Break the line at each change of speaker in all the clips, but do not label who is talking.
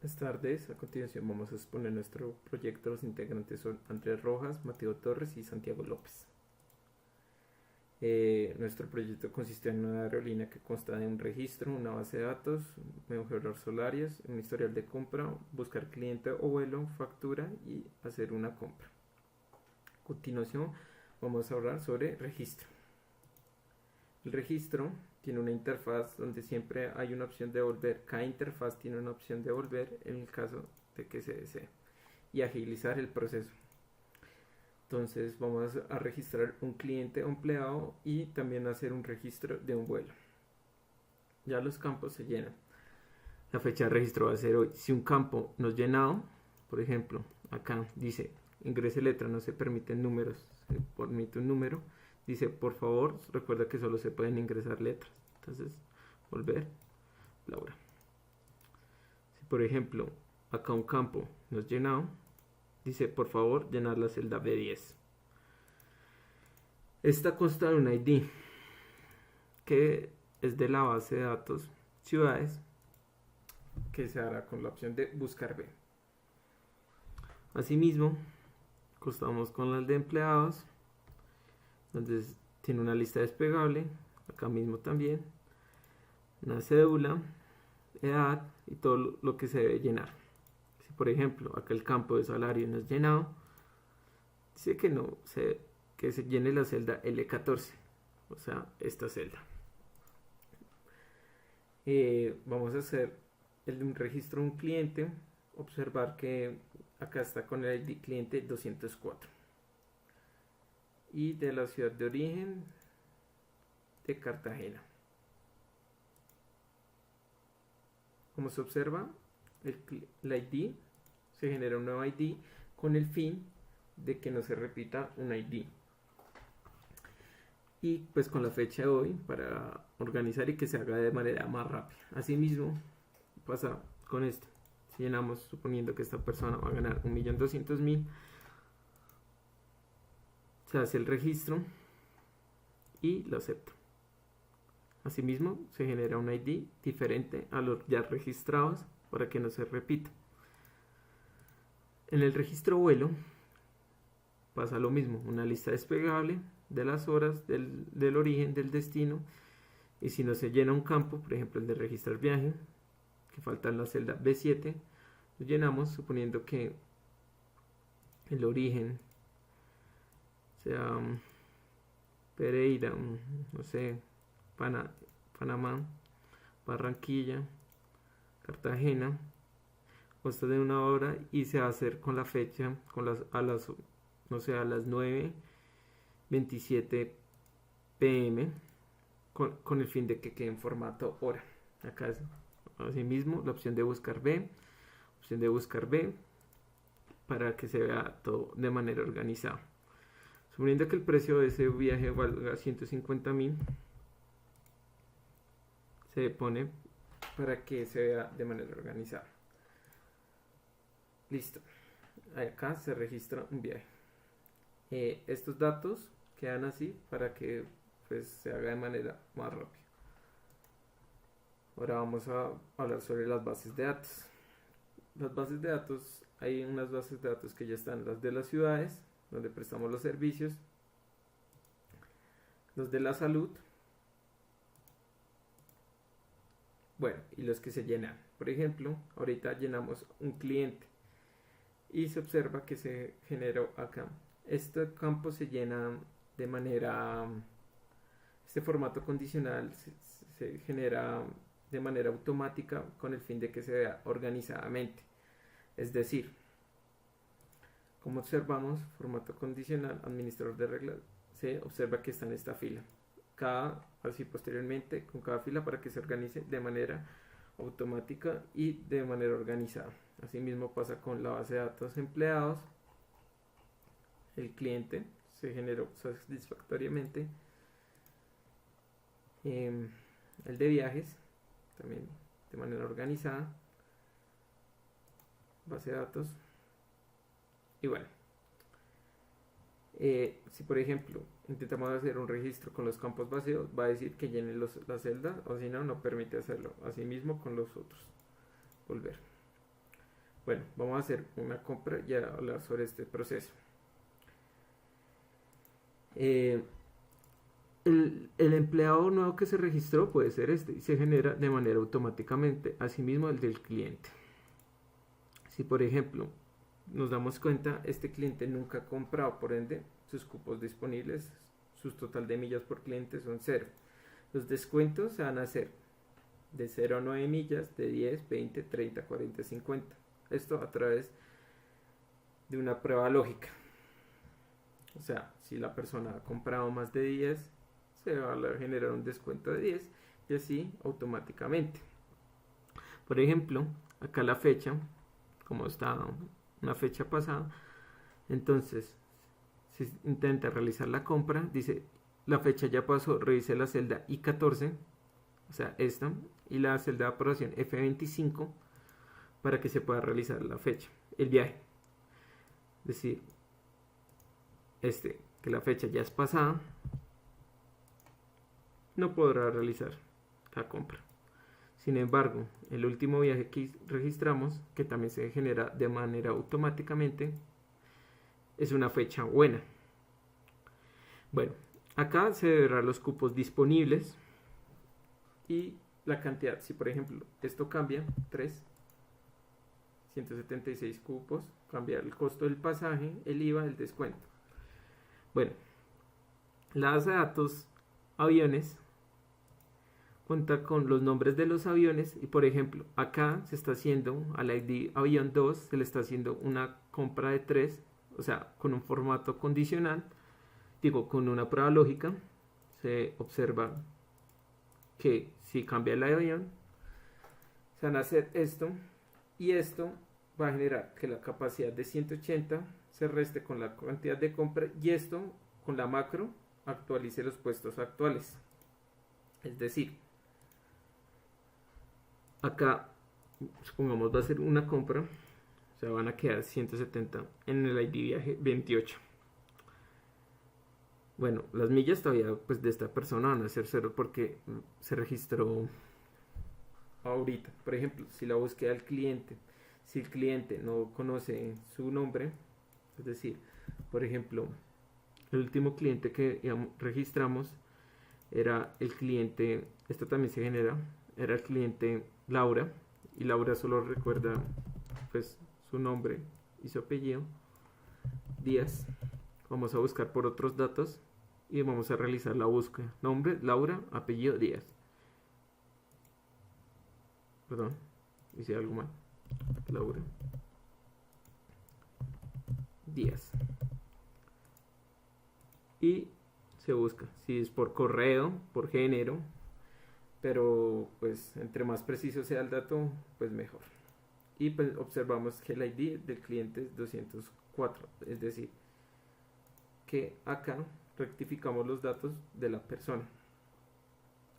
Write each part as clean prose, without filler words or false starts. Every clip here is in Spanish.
Buenas tardes, a continuación vamos a exponer nuestro proyecto. Los integrantes son Andrés Rojas, Mateo Torres y Santiago López. Nuestro proyecto consiste en una aerolínea que consta de un registro, una base de datos, mejorar solarios, un historial de compra, buscar cliente o vuelo, factura y hacer una compra. A continuación vamos a hablar sobre registro. El registro tiene una interfaz donde siempre hay una opción de volver. Cada interfaz tiene una opción de volver en el caso de que se desee y agilizar el proceso. Entonces vamos a registrar un cliente o empleado y también hacer un registro de un vuelo. Ya los campos se llenan. La fecha de registro va a ser hoy. Si un campo no es llenado, por ejemplo, acá dice ingrese letra, no se permiten números, se permite un número. Dice, por favor, recuerda que solo se pueden ingresar letras. Entonces, volver, Laura. Si por ejemplo, acá un campo no es llenado, dice, por favor, llenar la celda B10. Esta consta de un ID, que es de la base de datos ciudades, que se hará con la opción de buscar B. Asimismo, constamos con las de empleados, donde tiene una lista desplegable, acá mismo también, una cédula, edad y todo lo que se debe llenar. Si por ejemplo acá el campo de salario no es llenado, dice que se llene la celda L14, o sea, esta celda. Vamos a hacer un registro de un cliente, observar que acá está con el ID cliente 204 y de la ciudad de origen de Cartagena. Como se observa, el ID se genera un nuevo ID con el fin de que no se repita un ID. Y pues con la fecha de hoy para organizar y que se haga de manera más rápida. Asimismo pasa con esto. Si llenamos suponiendo que esta persona va a ganar 1.200.000, se hace el registro y lo acepto. Asimismo se genera un ID diferente a los ya registrados para que no se repita. En el registro vuelo pasa lo mismo, una lista desplegable de las horas, del origen, del destino, y si no se llena un campo, por ejemplo el de registrar viaje, que falta en la celda B7, lo llenamos suponiendo que el origen sea Pereira, no sé, Panamá, Barranquilla, Cartagena, consta de una hora y se va a hacer con la fecha, a las 9:27 pm, con el fin de que quede en formato hora. Acá es asimismo la opción de buscar B, para que se vea todo de manera organizada. Suponiendo que el precio de ese viaje valga 150.000, se pone para que se vea de manera organizada. Listo. Acá se registra un viaje. Estos datos quedan así para que pues se haga de manera más rápida. Ahora vamos a hablar sobre las bases de datos. Las bases de datos, hay unas bases de datos que ya están, las de las ciudades, donde prestamos los servicios, los de la salud, bueno, y los que se llenan. Por ejemplo, ahorita llenamos un cliente y se observa que se generó acá. Este campo se llena de manera, este formato condicional se genera de manera automática con el fin de que se vea organizadamente. Es decir, como observamos, formato condicional, administrador de reglas, se observa que está en esta fila. Así posteriormente, con cada fila para que se organice de manera automática y de manera organizada. Asimismo pasa con la base de datos empleados. El cliente se generó satisfactoriamente. El de viajes también de manera organizada. Base de datos. Y bueno, si por ejemplo intentamos hacer un registro con los campos vacíos, va a decir que llene las celdas, o si no, no permite hacerlo. Asimismo con los otros. Volver. Bueno, vamos a hacer una compra y a hablar sobre este proceso. Eh, el empleado nuevo que se registró puede ser este y se genera de manera automáticamente, asimismo el del cliente. Si por ejemplo nos damos cuenta, este cliente nunca ha comprado, por ende sus cupos disponibles, su total de millas por cliente son 0. Los descuentos se van a hacer de 0 a 9 millas, de 10, 20, 30, 40, 50. Esto a través de una prueba lógica. O sea, si la persona ha comprado más de 10, se va a generar un descuento de 10 y así automáticamente. Por ejemplo, acá la fecha, como está una fecha pasada, entonces si intenta realizar la compra, dice la fecha ya pasó, revise la celda I14, o sea esta, y la celda de aprobación F25 para que se pueda realizar la fecha, el viaje. Es decir, que la fecha ya es pasada, no podrá realizar la compra. Sin embargo, el último viaje que registramos, que también se genera de manera automáticamente, es una fecha buena. Bueno, acá se verán los cupos disponibles y la cantidad. Si por ejemplo esto cambia, 176 cupos, cambia el costo del pasaje, el IVA, el descuento. Bueno, la base de datos aviones cuenta con los nombres de los aviones y por ejemplo acá se está haciendo al ID avión 2, se le está haciendo una compra de 3, o sea, con un formato condicional, digo, con una prueba lógica. Se observa que si cambia el avión, se van a hacer esto y esto va a generar que la capacidad de 180 se reste con la cantidad de compra y esto con la macro actualice los puestos actuales. Es decir, acá supongamos va a ser una compra, o sea, van a quedar 170 en el ID viaje 28. Bueno, las millas todavía pues de esta persona van a ser 0 porque se registró ahorita. Por ejemplo, si la búsqueda del cliente, si el cliente no conoce su nombre, es decir, por ejemplo, el último cliente que registramos era el cliente, esto también se genera, era el cliente Laura, y Laura solo recuerda pues su nombre y su apellido, Díaz. Vamos a buscar por otros datos y vamos a realizar la búsqueda. Nombre, Laura, apellido, Díaz. Perdón, hice algo mal. Laura Díaz. Y se busca, si es por correo, por género, pero pues entre más preciso sea el dato, pues mejor. Y pues observamos que el ID del cliente es 204, es decir, que acá rectificamos los datos de la persona.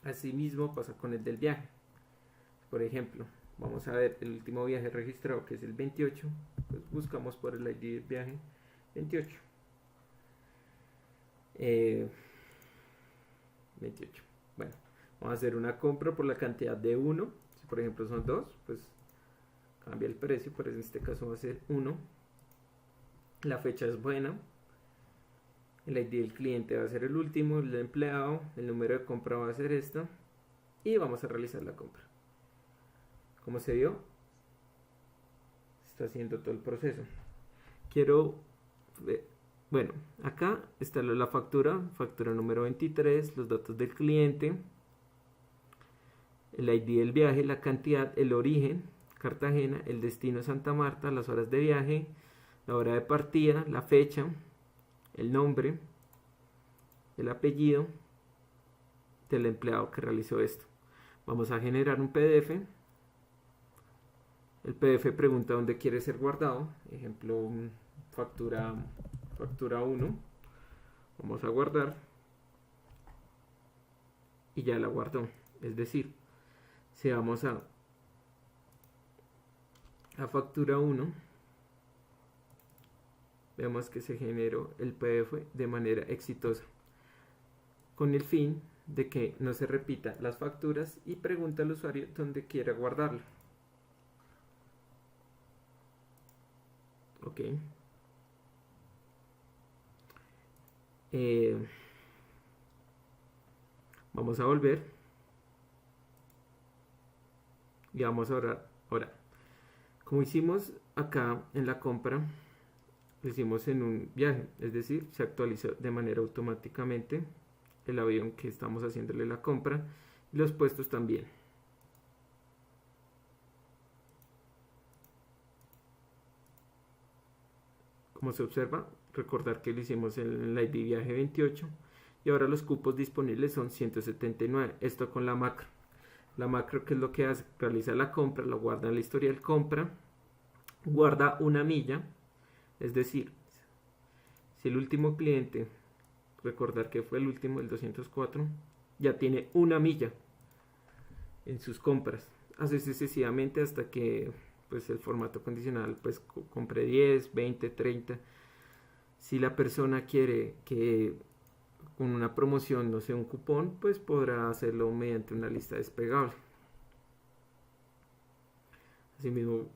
Asimismo pasa con el del viaje. Por ejemplo, vamos a ver el último viaje registrado, que es el 28, pues buscamos por el ID del viaje 28. 28. Bueno, vamos a hacer una compra por la cantidad de 1. Si por ejemplo son 2, pues cambia el precio, pero en este caso va a ser 1. La fecha es buena. El ID del cliente va a ser el último, el empleado, el número de compra va a ser esta. Y vamos a realizar la compra. Como se vio, está haciendo todo el proceso. Bueno, acá está la factura número 23, los datos del cliente, el ID del viaje, la cantidad, el origen, Cartagena, el destino Santa Marta, las horas de viaje, la hora de partida, la fecha, el nombre, el apellido del empleado que realizó esto. Vamos a generar un PDF. El PDF pregunta dónde quiere ser guardado. Ejemplo, factura 1. Vamos a guardar. Y ya la guardó. Es decir, si vamos a factura 1, vemos que se generó el PDF de manera exitosa, con el fin de que no se repita las facturas y pregunta al usuario dónde quiere guardarlo. Ok. Eh, Vamos a volver y vamos a orar. Ahora, como hicimos acá en la compra, lo hicimos en un viaje, es decir, se actualizó de manera automáticamente el avión que estamos haciéndole la compra y los puestos también. Como se observa, recordar que lo hicimos en la ID viaje 28 y ahora los cupos disponibles son 179. Esto con la macro. La macro, ¿qué es lo que hace? Realiza la compra, lo guarda en la historial compra, guarda una milla, es decir, si el último cliente, recordar que fue el último, el 204, ya tiene una milla en sus compras. Así sucesivamente hasta que pues el formato condicional pues compre 10, 20, 30. Si la persona quiere que con una promoción, no sé, un cupón, pues podrá hacerlo mediante una lista desplegable. Asimismo,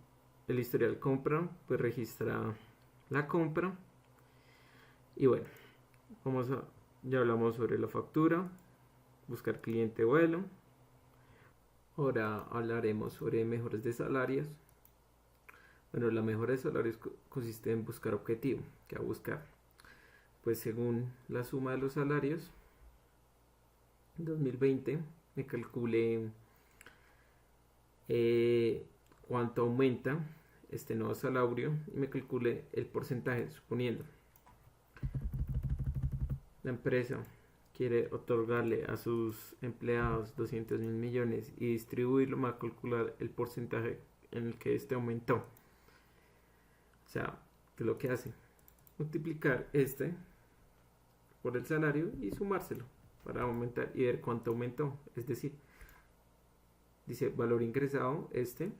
el historial compra, pues registra la compra. Y bueno, ya hablamos sobre la factura, buscar cliente vuelo. Ahora hablaremos sobre mejoras de salarios. Bueno, la mejora de salarios consiste en buscar objetivo. ¿Qué va a buscar? Pues según la suma de los salarios, en 2020 me calculé cuánto aumenta este nuevo salario y me calculé el porcentaje, suponiendo la empresa quiere otorgarle a sus empleados 200 mil millones y distribuirlo, me va a calcular el porcentaje en el que este aumentó. O sea, ¿qué es lo que hace? Multiplicar este por el salario y sumárselo para aumentar y ver cuánto aumentó. Es decir, dice valor ingresado este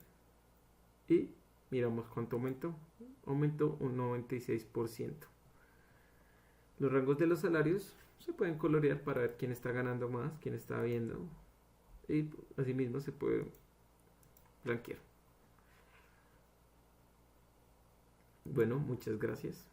y miramos cuánto aumentó. Aumentó un 96%. Los rangos de los salarios se pueden colorear para ver quién está ganando más, quién está viendo. Y asimismo se puede blanquear. Bueno, muchas gracias.